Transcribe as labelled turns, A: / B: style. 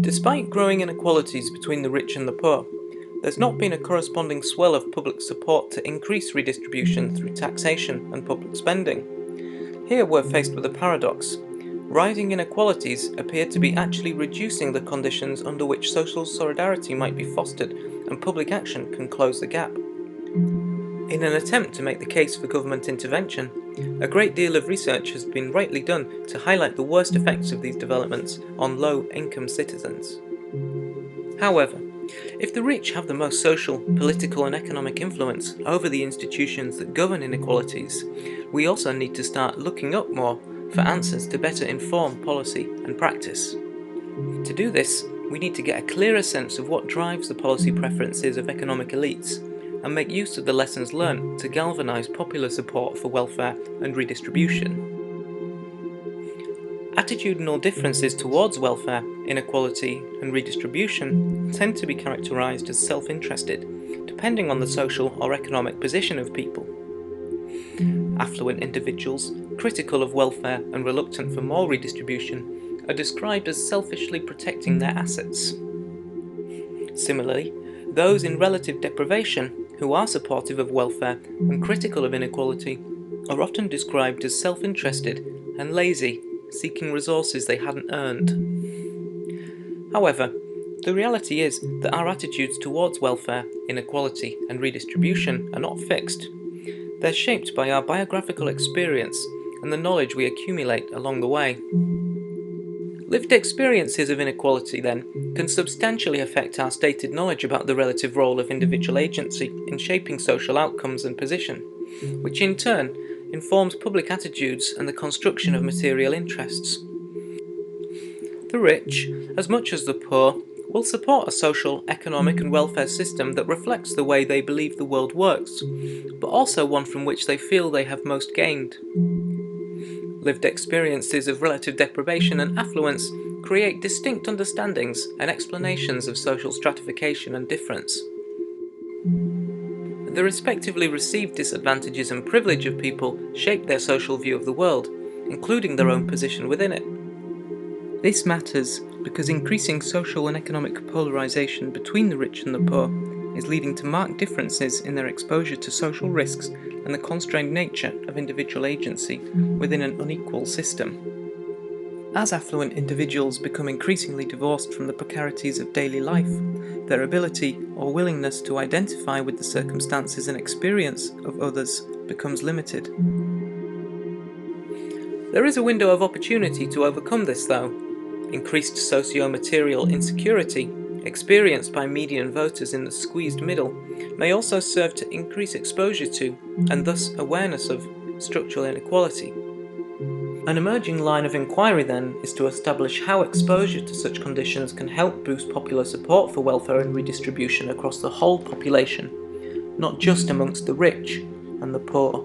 A: Despite growing inequalities between the rich and the poor, there's not been a corresponding swell of public support to increase redistribution through taxation and public spending. Here we're faced with a paradox. Rising inequalities appear to be actually reducing the conditions under which social solidarity might be fostered and public action can close the gap. In an attempt to make the case for government intervention, a great deal of research has been rightly done to highlight the worst effects of these developments on low-income citizens. However, if the rich have the most social, political and economic influence over the institutions that govern inequalities, we also need to start looking up more for answers to better inform policy and practice. To do this, we need to get a clearer sense of what drives the policy preferences of economic elites and make use of the lessons learned to galvanise popular support for welfare and redistribution. Attitudinal differences towards welfare, inequality and redistribution tend to be characterised as self-interested, depending on the social or economic position of people. Affluent individuals, critical of welfare and reluctant for more redistribution, are described as selfishly protecting their assets. Similarly, those in relative deprivation, who are supportive of welfare and critical of inequality, are often described as self-interested and lazy, seeking resources they hadn't earned. However, the reality is that our attitudes towards welfare, inequality and redistribution are not fixed. They're shaped by our biographical experience and the knowledge we accumulate along the way. Lived experiences of inequality, then, can substantially affect our stated knowledge about the relative role of individual agency in shaping social outcomes and position, which in turn informs public attitudes and the construction of material interests. The rich, as much as the poor, will support a social, economic and welfare system that reflects the way they believe the world works, but also one from which they feel they have most gained. Lived experiences of relative deprivation and affluence create distinct understandings and explanations of social stratification and difference. The respectively received disadvantages and privilege of people shape their social view of the world, including their own position within it. This matters because increasing social and economic polarisation between the rich and the poor is leading to marked differences in their exposure to social risks and the constrained nature of individual agency within an unequal system. As affluent individuals become increasingly divorced from the precarities of daily life, their ability or willingness to identify with the circumstances and experience of others becomes limited. There is a window of opportunity to overcome this, though. Increased socio-material insecurity, experienced by median voters in the squeezed middle, may also serve to increase exposure to, and thus awareness of, structural inequality. An emerging line of inquiry, then, is to establish how exposure to such conditions can help boost popular support for welfare and redistribution across the whole population, not just amongst the rich and the poor.